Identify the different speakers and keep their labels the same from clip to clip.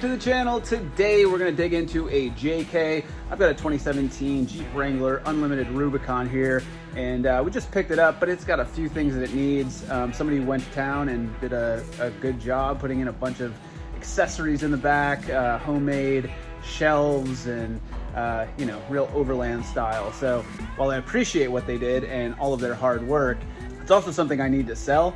Speaker 1: to the channel. Today we're going to dig into a JK. I've got a 2017 Jeep Wrangler Unlimited Rubicon here, and we just picked it up, but it's got a few things that it needs. Somebody went to town and did a good job putting in a bunch of accessories in the back, homemade shelves and you know, real overland style. So while I appreciate what they did and all of their hard work, it's also something I need to sell.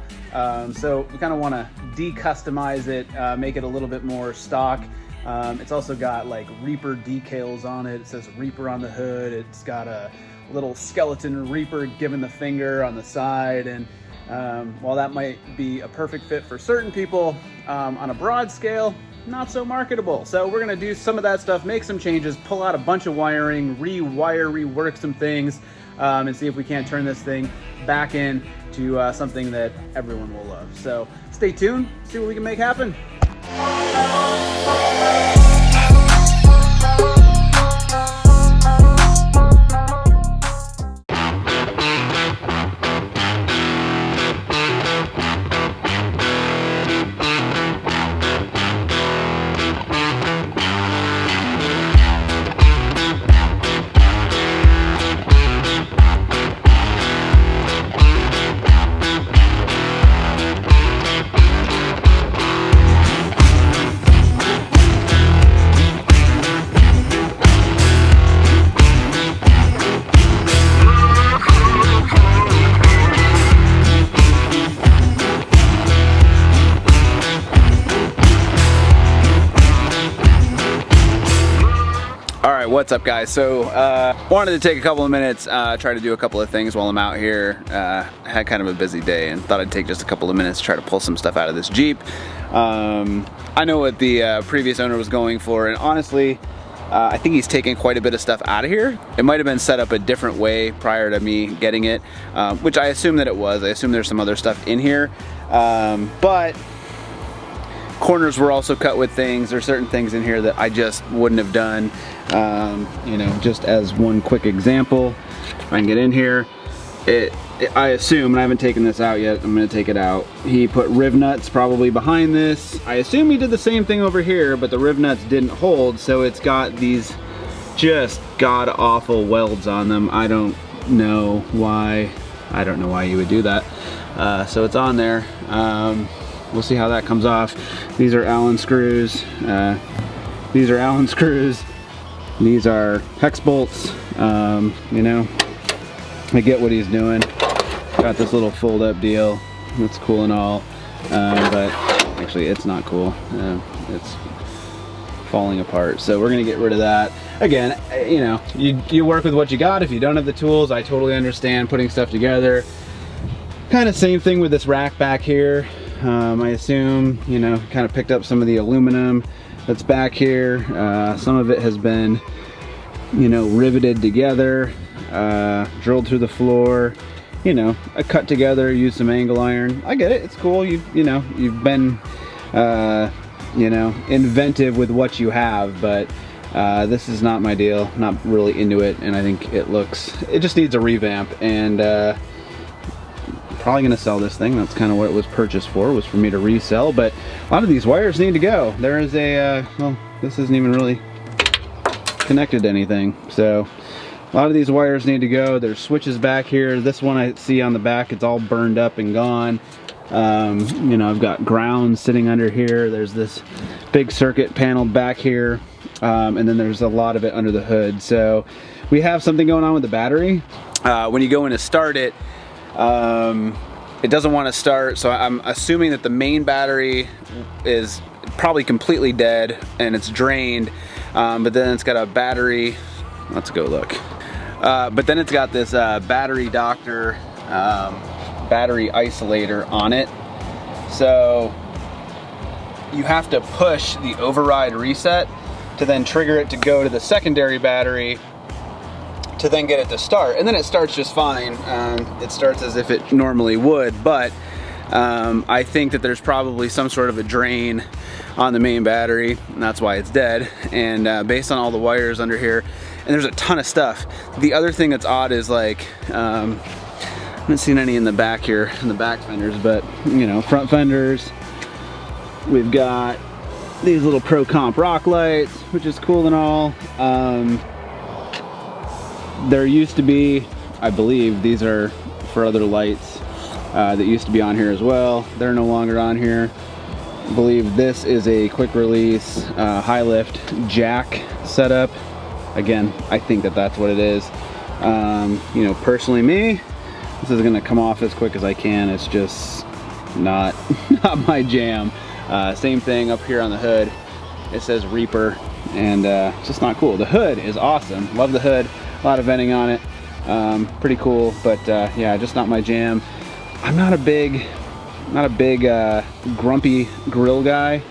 Speaker 1: So we kind of want to de-customize it, make it a little bit more stock. It's also got like Reaper decals on it. It says Reaper on the hood. It's got a little skeleton Reaper giving the finger on the side. And while that might be a perfect fit for certain people, on a broad scale, not so marketable. So we're gonna do some of that stuff, make some changes, pull out a bunch of wiring, rework some things, and see if we can't turn this thing back in to something that everyone will love. So stay tuned, see what we can make happen. What's up, guys? So wanted to take a couple of minutes, try to do a couple of things while I'm out here. Had kind of a busy day and thought I'd take just a couple of minutes to try to pull some stuff out of this Jeep. I know what the previous owner was going for, and honestly I think he's taken quite a bit of stuff out of here. It might have been set up a different way prior to me getting it, which I assume that it was. I assume there's some other stuff in here, but corners were also cut with things. There's certain things in here that I just wouldn't have done. You know, just as one quick example, if I can get in here, I assume, and I haven't taken this out yet, I'm going to take it out. He put riv nuts probably behind this. I assume he did the same thing over here, but the riv nuts didn't hold, so it's got these just god-awful welds on them. I don't know why you would do that. So it's on there. We'll see how that comes off. These are Allen screws. These are Allen screws. These are hex bolts. You know, I get what he's doing. Got this little fold-up deal. That's cool and all, but actually it's not cool. It's falling apart. So we're gonna get rid of that. Again, you know, you work with what you got. If you don't have the tools, I totally understand putting stuff together. Kind of same thing with this rack back here. I assume, you know, kind of picked up some of the aluminum that's back here. Some of it has been, you know, riveted together, drilled through the floor, you know, I cut together, used some angle iron. I get it, it's cool. You know, you've been, you know, inventive with what you have, but this is not my deal. Not really into it, and I think it just needs a revamp, and probably gonna sell this thing. That's kind of what it was purchased for, was for me to resell. But a lot of these wires need to go. There is a well, this isn't even really connected to anything, so a lot of these wires need to go. There's switches back here. This one I see on the back, it's all burned up and gone. You know, I've got ground sitting under here. There's this big circuit panel back here, and then there's a lot of it under the hood. So we have something going on with the battery. When you go in to start it, it doesn't want to start, so I'm assuming that the main battery is probably completely dead and it's drained, but then it's got a battery, let's go look, but then it's got this battery doctor battery isolator on it, so you have to push the override reset to then trigger it to go to the secondary battery to then get it to start, and then it starts just fine. It starts as if it normally would, but I think that there's probably some sort of a drain on the main battery, and that's why it's dead. And based on all the wires under here, and there's a ton of stuff. The other thing that's odd is, like, I haven't seen any in the back here, in the back fenders, but you know, front fenders, we've got these little Pro Comp rock lights, which is cool and all. There used to be, I believe, these are for other lights that used to be on here as well. They're no longer on here. I believe this is a quick release high lift jack setup. Again, I think that that's what it is. You know, personally me, this is gonna come off as quick as I can. It's just not my jam. Same thing up here on the hood. It says Reaper, and it's just not cool. The hood is awesome. Love the hood. A lot of venting on it. Pretty cool, but yeah, just not my jam. I'm not a big grumpy grill guy.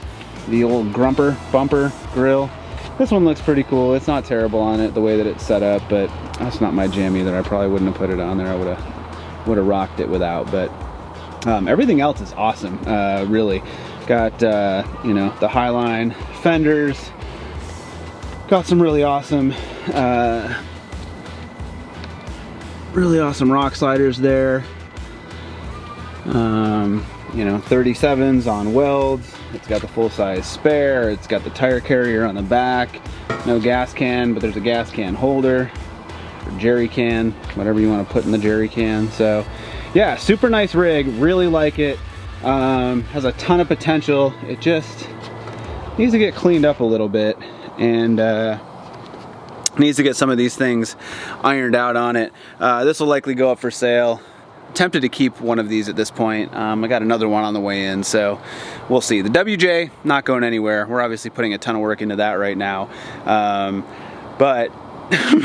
Speaker 1: The old grumper bumper grill. This one looks pretty cool. It's not terrible on it the way that it's set up, but that's not my jam either. I probably wouldn't have put it on there. I would have rocked it without. But everything else is awesome. Really, got you know, the Highline fenders. Got some really awesome rock sliders there. You know, 37s on welds. It's got the full-size spare. It's got the tire carrier on the back. No gas can, but there's a gas can holder, or jerry can, whatever you want to put in the jerry can. So yeah, super nice rig. Really like it. Has a ton of potential. It just needs to get cleaned up a little bit, and needs to get some of these things ironed out on it. This will likely go up for sale. Tempted to keep one of these at this point. I got another one on the way in, so we'll see. The WJ, not going anywhere. We're obviously putting a ton of work into that right now. But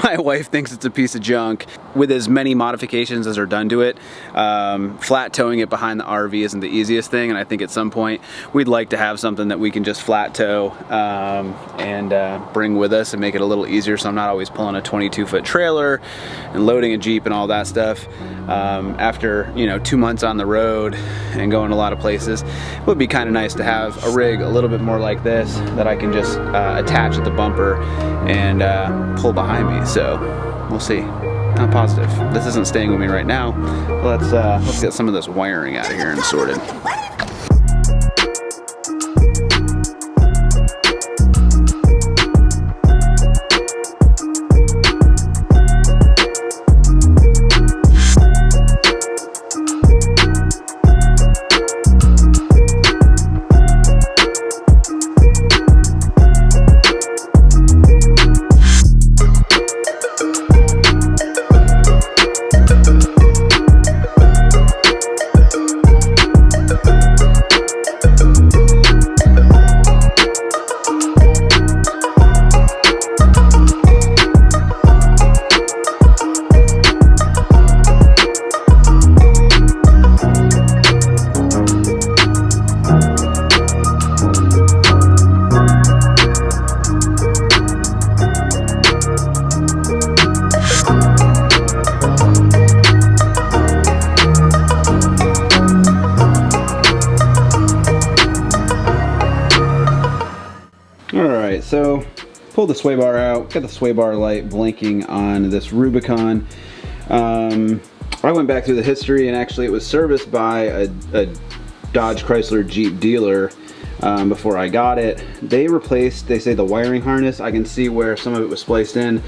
Speaker 1: my wife thinks it's a piece of junk. With as many modifications as are done to it, flat towing it behind the RV isn't the easiest thing, and I think at some point we'd like to have something that we can just flat tow and bring with us and make it a little easier, so I'm not always pulling a 22-foot trailer and loading a Jeep and all that stuff. After, you know, 2 months on the road and going a lot of places, it would be kind of nice to have a rig a little bit more like this that I can just attach at the bumper and pull behind me. So we'll see. Not positive. This isn't staying with me right now. Let's get some of this wiring out of here and sorted. Alright, so pull the sway bar out, got the sway bar light blinking on this Rubicon. I went back through the history, and actually it was serviced by a Dodge Chrysler Jeep dealer before I got it. They replaced, they say, the wiring harness. I can see where some of it was spliced in.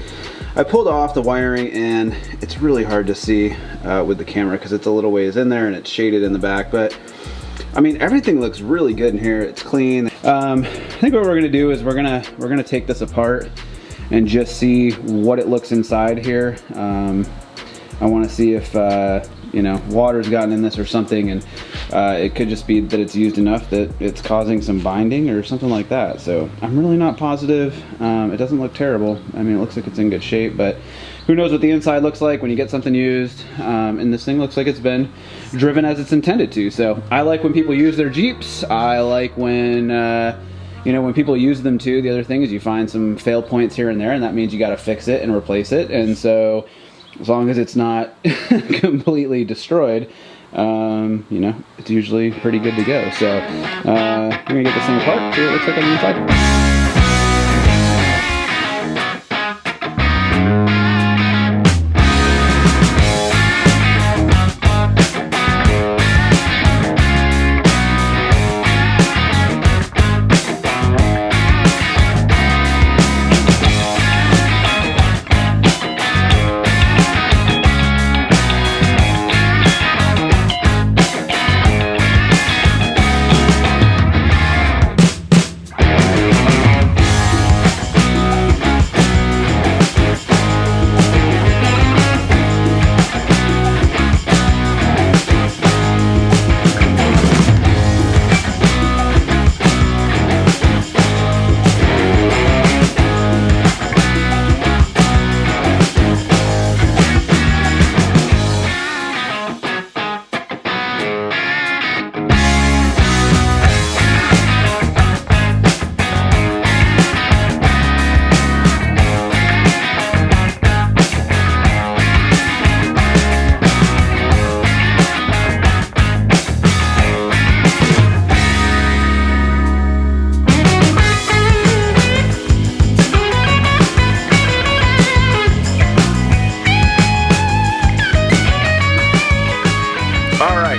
Speaker 1: I pulled off the wiring, and it's really hard to see with the camera because it's a little ways in there and it's shaded in the back, but I mean, everything looks really good in here. It's clean. I think what we're gonna do is we're gonna take this apart and just see what it looks inside here. I want to see if you know, water's gotten in this or something, and it could just be that it's used enough that it's causing some binding or something like that. So I'm really not positive. It doesn't look terrible. I mean, it looks like it's in good shape, but who knows what the inside looks like when you get something used. And this thing looks like it's been driven as it's intended to. So I like when people use their Jeeps. I like when you know, when people use them too. The other thing is you find some fail points here and there, and that means you got to fix it and replace it. And so as long as it's not completely destroyed, you know, it's usually pretty good to go. So we're gonna get this thing apart, see what it looks like on the inside.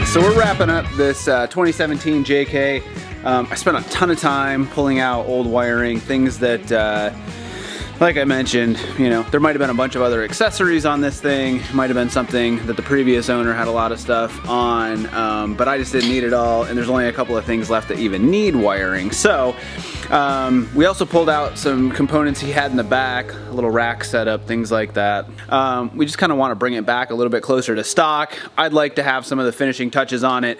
Speaker 1: So we're wrapping up this 2017 JK. I spent a ton of time pulling out old wiring, things that, like I mentioned, you know, there might have been a bunch of other accessories on this thing. It might have been something that the previous owner had a lot of stuff on, but I just didn't need it all, and there's only a couple of things left that even need wiring. So we also pulled out some components he had in the back, a little rack setup, things like that. We just kind of want to bring it back a little bit closer to stock. I'd like to have some of the finishing touches on it.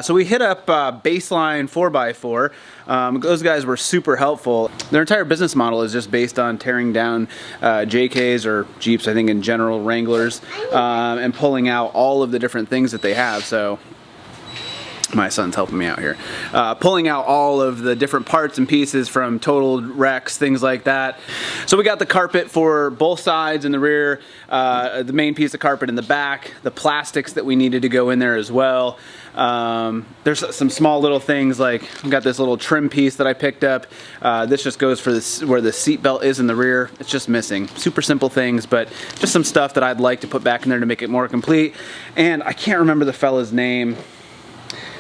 Speaker 1: So we hit up Baseline 4x4. Those guys were super helpful. Their entire business model is just based on tearing down JKs or Jeeps, I think in general, Wranglers, and pulling out all of the different things that they have. So my son's helping me out here. Pulling out all of the different parts and pieces from totaled wrecks, things like that. So we got the carpet for both sides in the rear, the main piece of carpet in the back, the plastics that we needed to go in there as well. There's some small little things, like I've got this little trim piece that I picked up. This just goes for this, where the seat belt is in the rear. It's just missing. Super simple things, but just some stuff that I'd like to put back in there to make it more complete. And I can't remember the fella's name.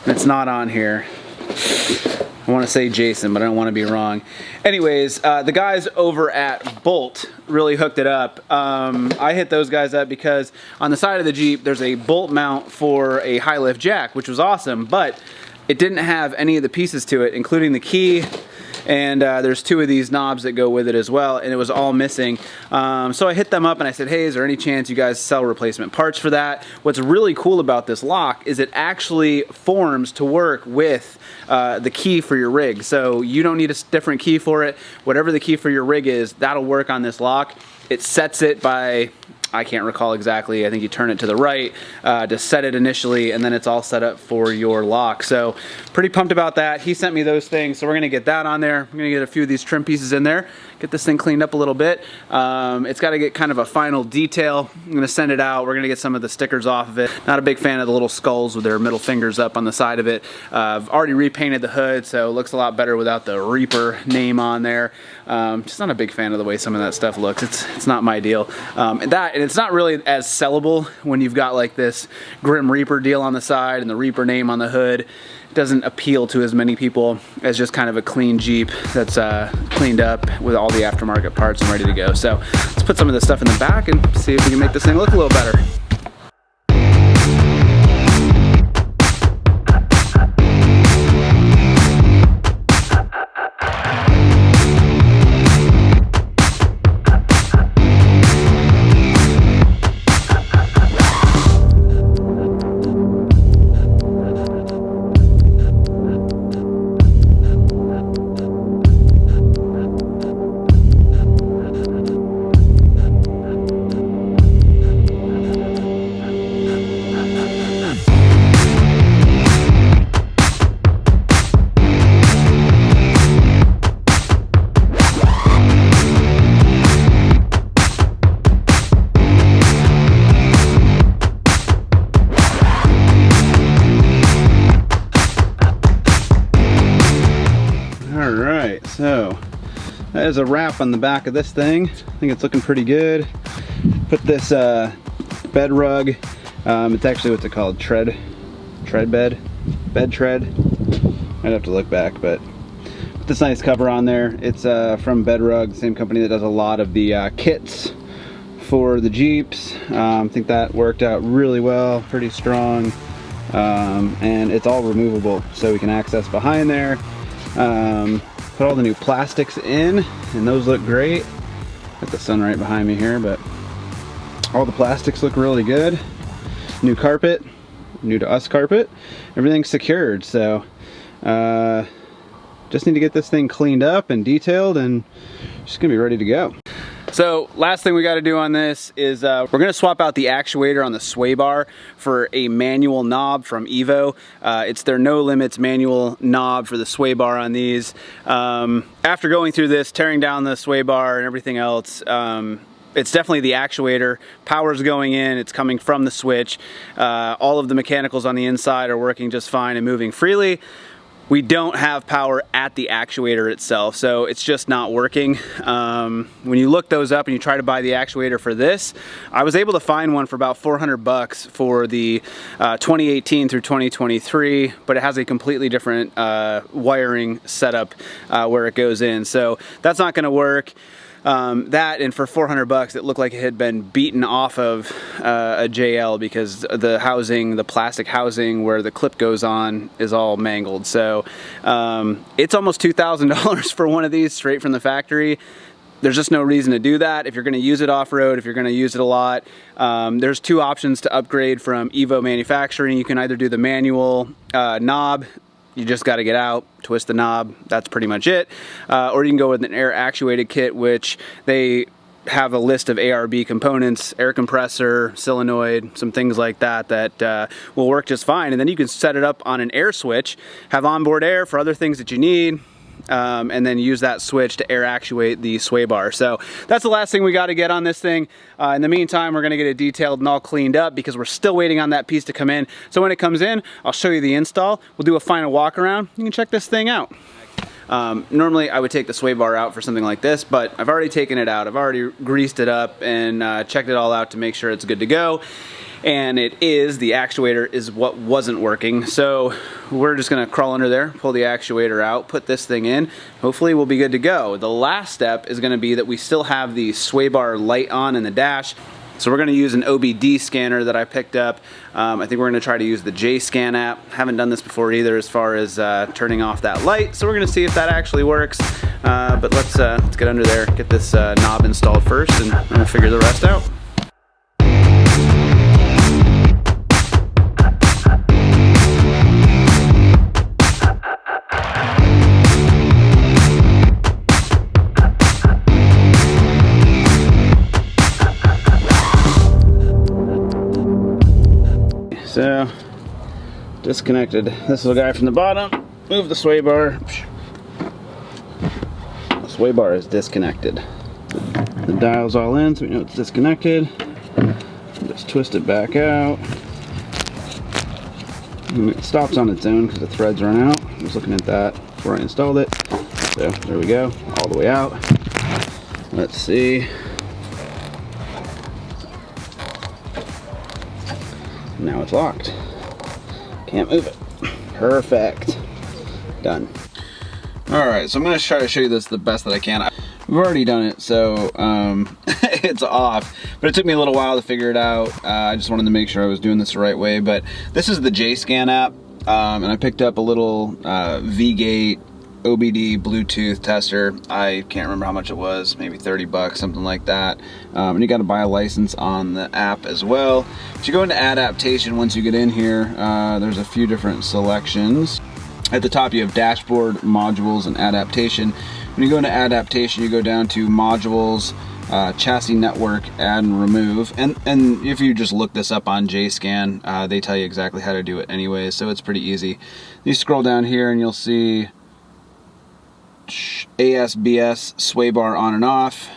Speaker 1: It's not on here. I want to say Jason, but I don't want to be wrong. Anyways, the guys over at Bolt really hooked it up. I hit those guys up because on the side of the Jeep, there's a bolt mount for a high lift jack, which was awesome, but it didn't have any of the pieces to it, including the key, and there's two of these knobs that go with it as well, and it was all missing. So I hit them up and I said, hey, is there any chance you guys sell replacement parts for that? What's really cool about this lock is it actually forms to work with the key for your rig. So you don't need a different key for it. Whatever the key for your rig is, that'll work on this lock. It sets it by, I can't recall exactly, I think you turn it to the right to set it initially, and then it's all set up for your lock. So pretty pumped about that. He sent me those things, so we're gonna get that on there. We're gonna get a few of these trim pieces in there, get this thing cleaned up a little bit. It's gotta get kind of a final detail. I'm gonna send it out. We're gonna get some of the stickers off of it. Not a big fan of the little skulls with their middle fingers up on the side of it. I've already repainted the hood, so it looks a lot better without the Reaper name on there. Just not a big fan of the way some of that stuff looks. It's not my deal. And it's not really as sellable when you've got like this Grim Reaper deal on the side and the Reaper name on the hood. It doesn't appeal to as many people as just kind of a clean Jeep that's cleaned up with all the aftermarket parts and ready to go. So let's put some of this stuff in the back and see if we can make this thing look a little better. So that is a wrap on the back of this thing. I think it's looking pretty good. Put this bed rug, it's actually, what's it called, tread bed tread. I'd have to look back, but put this nice cover on there. It's from Bedrug, the same company that does a lot of the kits for the Jeeps. I think that worked out really well, pretty strong, and it's all removable, so we can access behind there. Put all the new plastics in, and those look great. Got the sun right behind me here, but all the plastics look really good. New carpet, new to us carpet. Everything's secured, so just need to get this thing cleaned up and detailed, and just gonna be ready to go. So last thing we got to do on this is we're going to swap out the actuator on the sway bar for a manual knob from Evo. It's their no limits manual knob for the sway bar on these. After going through this, tearing down the sway bar and everything else, it's definitely the actuator. Power's going in, it's coming from the switch. All of the mechanicals on the inside are working just fine and moving freely. we don't have power at the actuator itself, so it's just not working. When you look those up and you try to buy the actuator for this, I was able to find one for about 400 bucks for the 2018 through 2023, but it has a completely different wiring setup where it goes in, so that's not going to work. That, and for 400 bucks, it looked like it had been beaten off of a JL because the housing, the plastic housing where the clip goes on, is all mangled. So it's almost $2,000 for one of these straight from the factory. There's just no reason to do that if you're going to use it off-road, if you're going to use it a lot. There's two options to upgrade from Evo Manufacturing. You can either do the manual knob. You just got to get out, twist the knob, that's pretty much it. Or you can go with an air actuated kit, which they have a list of ARB components, air compressor, solenoid, some things like that that will work just fine. And then you can set it up on an air switch, have onboard air for other things that you need, and then use that switch to air actuate the sway bar. So that's the last thing we got to get on this thing. In the meantime, we're going to get it detailed and all cleaned up because we're still waiting on that piece to come in. So when it comes in, I'll show you the install. We'll do a final walk around. You can check this thing out. Normally I would take the sway bar out for something like this, but I've already taken it out. I've already greased it up and checked it all out to make sure it's good to go. And it is, the actuator is what wasn't working. So we're just gonna crawl under there, pull the actuator out, put this thing in. Hopefully we'll be good to go. The last step is gonna be that we still have the sway bar light on in the dash. So we're gonna use an OBD scanner that I picked up. I think we're gonna try to use the JScan app. Haven't done this before either as far as turning off that light. So we're gonna see if that actually works. But let's get under there, get this knob installed first, and we'll figure the rest out. So, disconnected this little guy from the bottom, move the sway bar. The sway bar is disconnected. The dial's all in, so we know it's disconnected. Just twist it back out. And it stops on its own because the threads run out. I was looking at that before I installed it. So, there we go, all the way out. Let's see. Now it's locked. Can't move it. Perfect. Done. Alright, so I'm going to try to show you this the best that I can. We've already done it, so it's off. But it took me a little while to figure it out. I just wanted to make sure I was doing this the right way. But this is the JScan app, and I picked up a little V-Gate OBD Bluetooth tester. I can't remember how much it was, maybe 30 bucks, something like that. And you got to buy a license on the app as well. But you go into adaptation once you get in here. There's a few different selections. At the top you have dashboard, modules, and adaptation. When you go into adaptation, you go down to modules, chassis network, add and remove. And if you just look this up on JScan, they tell you exactly how to do it anyway, so it's pretty easy. You scroll down here and you'll see ASBS sway bar on and off.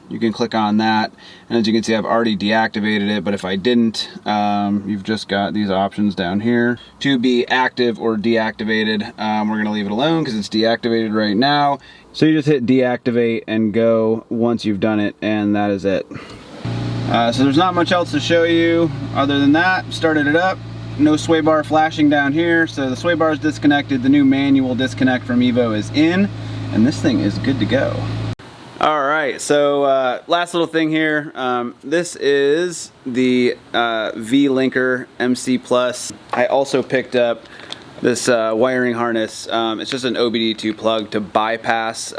Speaker 1: You can click on that, and as you can see, I've already deactivated it, but if I didn't, you've just got these options down here to be active or deactivated. We're gonna leave it alone because it's deactivated right now. So you just hit deactivate and go once you've done it, and that is it. So there's not much else to show you other than that. Started it up, no sway bar flashing down here, so the sway bar is disconnected. The new manual disconnect from Evo is in, and this thing is good to go. Alright, so last little thing here. This is the V-Linker MC Plus. I also picked up this wiring harness. It's just an OBD2 plug to bypass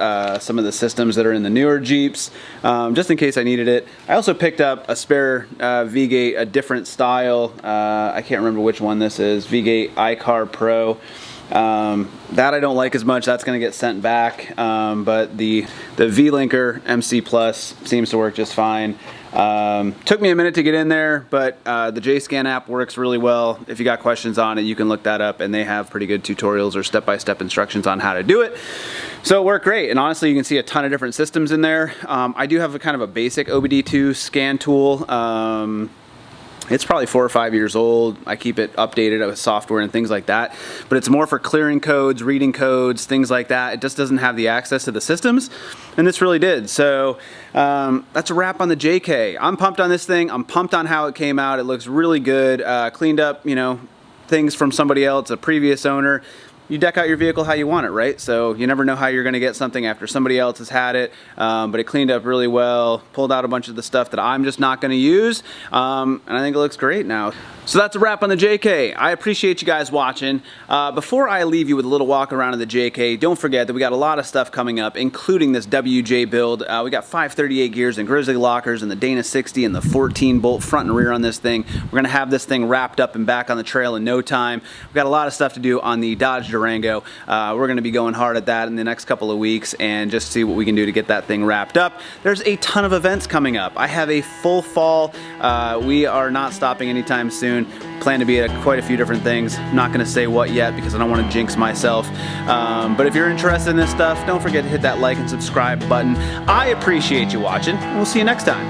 Speaker 1: some of the systems that are in the newer Jeeps, just in case I needed it. I also picked up a spare V-Gate, a different style. I can't remember which one this is. V-Gate iCar Pro. That I don't like as much. That's going to get sent back, but the V-Linker MC Plus seems to work just fine. Took me a minute to get in there, but the JScan app works really well. If you got questions on it, you can look that up, and they have pretty good tutorials or step-by-step instructions on how to do it. So it worked great, and honestly you can see a ton of different systems in there. I do have a kind of a basic OBD2 scan tool. It's probably 4 or 5 years old. I keep it updated with software and things like that, but it's more for clearing codes, reading codes, things like that. It just doesn't have the access to the systems, and this really did. So that's a wrap on the JK. I'm pumped on this thing. I'm pumped on how it came out. It looks really good. Cleaned up, you know, things from somebody else, a previous owner. You deck out your vehicle how you want it, right? So you never know how you're gonna get something after somebody else has had it, but it cleaned up really well, pulled out a bunch of the stuff that I'm just not gonna use, and I think it looks great now. So that's a wrap on the JK. I appreciate you guys watching. Before I leave you with a little walk around of the JK, don't forget that we got a lot of stuff coming up, including this WJ build. We got 538 gears and Grizzly lockers and the Dana 60 and the 14 bolt front and rear on this thing. We're gonna have this thing wrapped up and back on the trail in no time. We've got a lot of stuff to do on the Dodge Durango. We're gonna be going hard at that in the next couple of weeks and just see what we can do to get that thing wrapped up. There's a ton of events coming up. I have a full fall. We are not stopping anytime soon. Plan to be at quite a few different things. I'm not gonna say what yet because I don't wanna jinx myself. But if you're interested in this stuff, don't forget to hit that like and subscribe button. I appreciate you watching, and we'll see you next time.